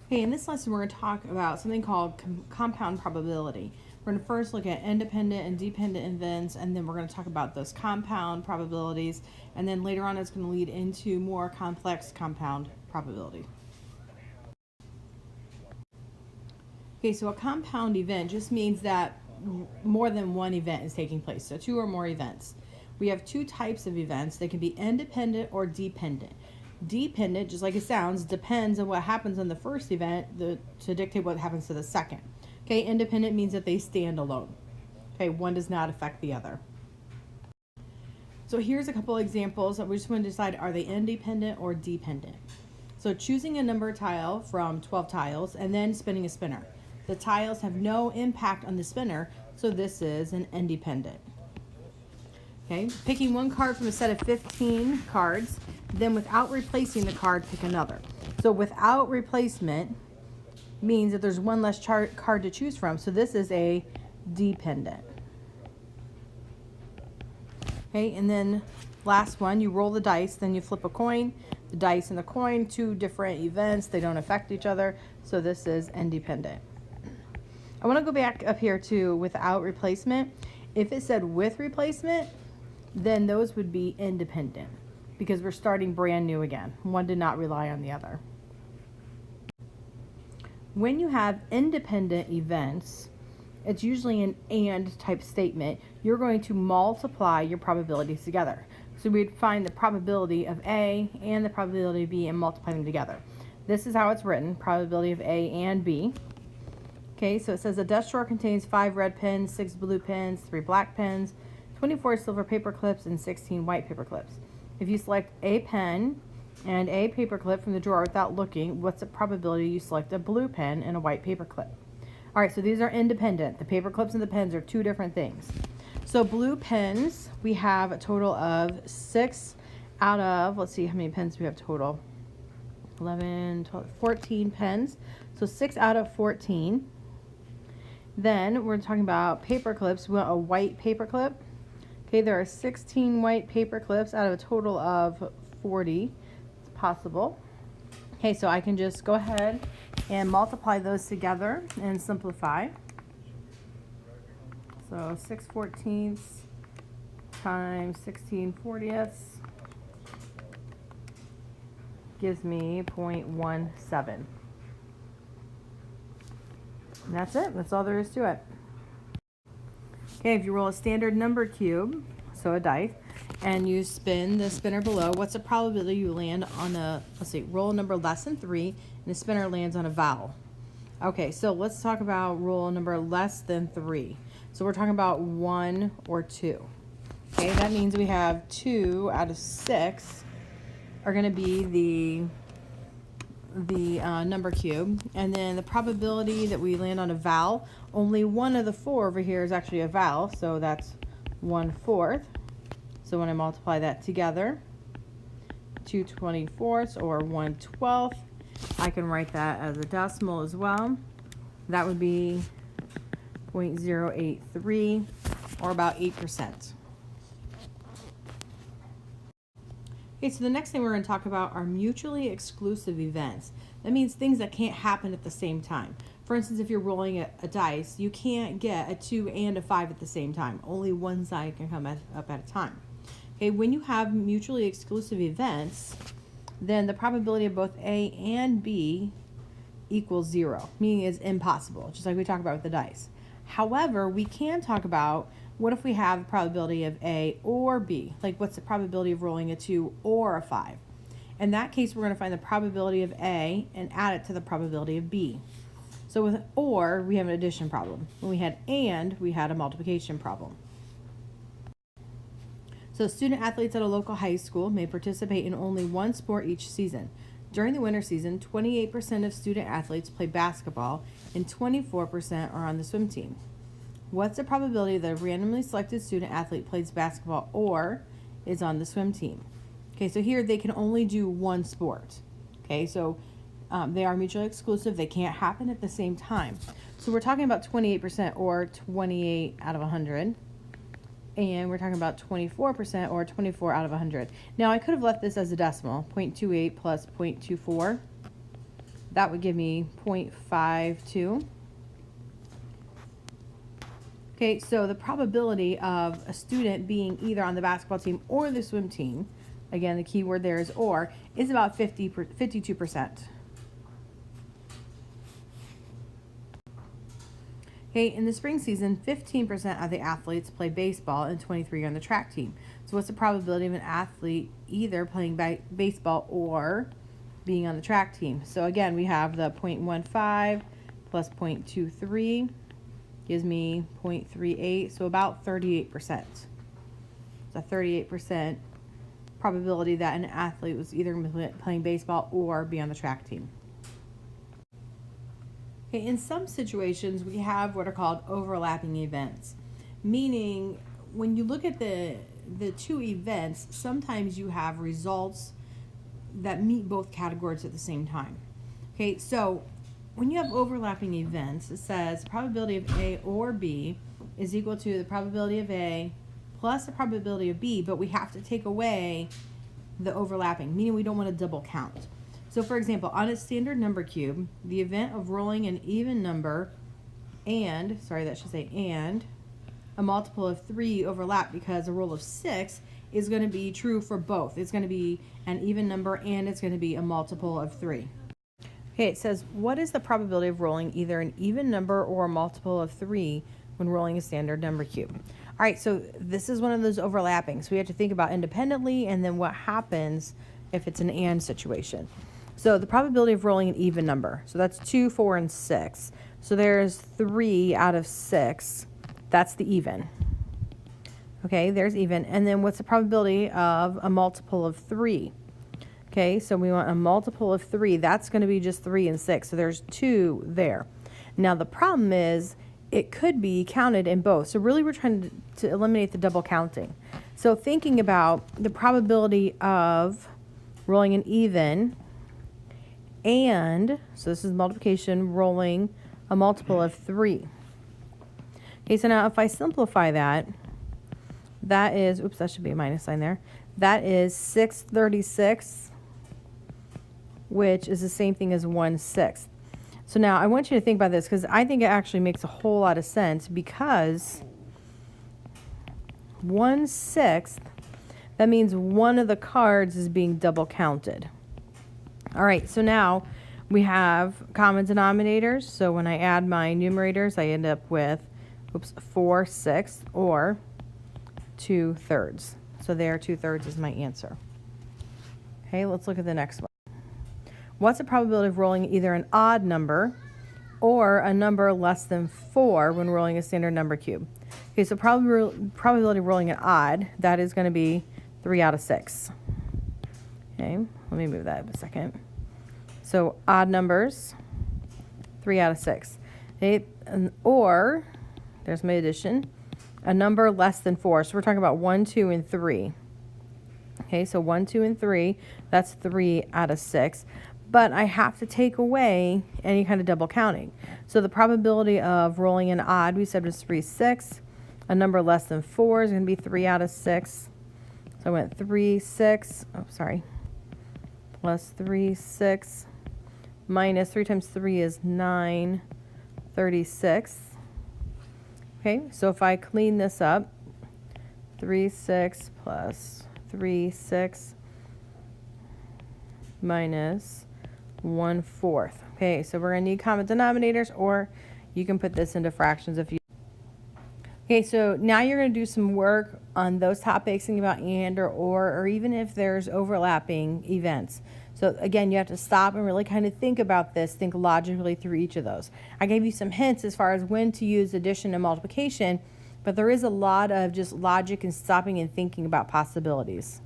Okay, in this lesson we're going to talk about something called compound probability. We're going to first look at independent and dependent events, and then we're going to talk about those compound probabilities, and then later on it's going to lead into more complex compound probability. Okay, so a compound event just means that more than one event is taking place, so two or more events. We have two types of events. They can be independent or dependent. Dependent, just like it sounds, depends on what happens on the first event to dictate what happens to the second. Okay, independent means that they stand alone. Okay, one does not affect the other. So here's a couple examples that we just want to decide, are they independent or dependent? So choosing a number tile from 12 tiles and then spinning a spinner. The tiles have no impact on the spinner, so this is an independent. Okay, picking one card from a set of 15 cards, then without replacing the card, pick another. So without replacement means that there's one less card to choose from, so this is a dependent. Okay, and then last one, you roll the dice, then you flip a coin. The dice and the coin, two different events, they don't affect each other, so this is independent. I want to go back up here to without replacement. If it said with replacement, then those would be independent because we're starting brand new again. One did not rely on the other. When you have independent events, it's usually an and type statement. You're going to multiply your probabilities together. So we'd find the probability of A and the probability of B and multiply them together. This is how it's written, probability of A and B. Okay, so it says a desk drawer contains 5 red pens, 6 blue pens, 3 black pens, 24 silver paper clips, and 16 white paper clips. If you select a pen and a paper clip from the drawer without looking, what's the probability you select a blue pen and a white paper clip? All right, so these are independent. The paper clips and the pens are two different things. So blue pens, we have a total of 6 out of, let's see how many pens we have total. 11, 12, 14 pens. So 6 out of 14. Then we're talking about paper clips. We want a white paper clip. Okay, there are 16 white paper clips out of a total of 40. It's possible. Okay, so I can just go ahead and multiply those together and simplify. So 6/14 times 16/40 gives me 0.17. And that's it. That's all there is to it. Okay, if you roll a standard number cube, so a dice, and you spin the spinner below, what's the probability you land on a, let's see, roll a number less than 3, and the spinner lands on a vowel? Okay, so let's talk about roll a number less than 3. So we're talking about 1 or 2. Okay, that means we have 2 out of 6 are going to be the number cube, and then the probability that we land on a vowel, only one of the 4 over here is actually a vowel, so that's 1/4. So when I multiply that together, 2/24 or 1/12, I can write that as a decimal as well. That would be 0.083 or about 8%. Okay, so the next thing we're going to talk about are mutually exclusive events. That means things that can't happen at the same time. For instance, if you're rolling a dice, you can't get a 2 and a 5 at the same time. Only one side can come up at a time. Okay, when you have mutually exclusive events, then the probability of both A and B equals 0, meaning it's impossible, just like we talked about with the dice. However, we can talk about what if we have the probability of A or B? Like what's the probability of rolling a 2 or a 5? In that case, we're going to find the probability of A and add it to the probability of B. So with or, we have an addition problem. When we had and, we had a multiplication problem. So student athletes at a local high school may participate in only one sport each season. During the winter season, 28% of student athletes play basketball and 24% are on the swim team. What's the probability that a randomly selected student athlete plays basketball or is on the swim team? Okay, so here they can only do one sport. Okay, so they are mutually exclusive. They can't happen at the same time. So we're talking about 28% or 28 out of 100. And we're talking about 24% or 24 out of 100. Now I could have left this as a decimal, 0.28 plus 0.24. that would give me 0.52. Okay, so the probability of a student being either on the basketball team or the swim team, again, the key word there is or, is about 52%. Okay, in the spring season, 15% of the athletes play baseball and 23 are on the track team. So what's the probability of an athlete either playing baseball or being on the track team? So again, we have the 0.15 plus 0.23 gives me 0.38, so about 38%. It's a 38% probability that an athlete was either playing baseball or be on the track team. Okay, in some situations, we have what are called overlapping events, meaning when you look at the two events, sometimes you have results that meet both categories at the same time. Okay, so when you have overlapping events, it says probability of A or B is equal to the probability of A plus the probability of B, but we have to take away the overlapping, meaning we don't want to double count. So for example, on a standard number cube, the event of rolling an even number and a multiple of 3 overlap because a rule of 6 is going to be true for both. It's going to be an even number and it's going to be a multiple of 3. Okay, it says, what is the probability of rolling either an even number or a multiple of 3 when rolling a standard number cube? All right, so this is one of those overlapping. So we have to think about independently and then what happens if it's an and situation. So the probability of rolling an even number. So that's 2, 4, and 6. So there's 3 out of 6. That's the even. Okay, there's even. And then what's the probability of a multiple of 3? Okay, so we want a multiple of 3. That's going to be just 3 and 6. So there's 2 there. Now the problem is it could be counted in both. So really we're trying to eliminate the double counting. So thinking about the probability of rolling an even and, so this is multiplication, rolling a multiple of 3. Okay, so now if I simplify that, that is, oops, that should be a minus sign there. That is 6/36, which is the same thing as 1/6. So now I want you to think about this because I think it actually makes a whole lot of sense because 1/6, that means one of the cards is being double counted. All right, so now we have common denominators. So when I add my numerators, I end up with 4/6 or 2/3. So there, 2/3 is my answer. Okay, let's look at the next one. What's the probability of rolling either an odd number or a number less than 4 when rolling a standard number cube? Okay, so probability of rolling an odd, that is going to be 3 out of 6. Okay, let me move that up a second. So odd numbers, 3 out of 6. Okay, or, there's my addition, a number less than 4. So we're talking about 1, 2, and 3. Okay, so 1, 2, and 3, that's 3 out of 6. But I have to take away any kind of double counting. So the probability of rolling an odd, we said was 3/6. A number less than 4 is going to be 3 out of 6. So I went 3, 6, plus 3, 6, minus 3 times 3 is 9, 36. Okay, so if I clean this up, 3, 6 plus 3, 6 minus 1/4. Okay, so we're going to need common denominators, or you can put this into fractions if you. Okay, so now you're going to do some work on those topics, thinking about and or even if there's overlapping events. So again, you have to stop and really kind of think about this, think logically through each of those. I gave you some hints as far as when to use addition and multiplication, but there is a lot of just logic and stopping and thinking about possibilities.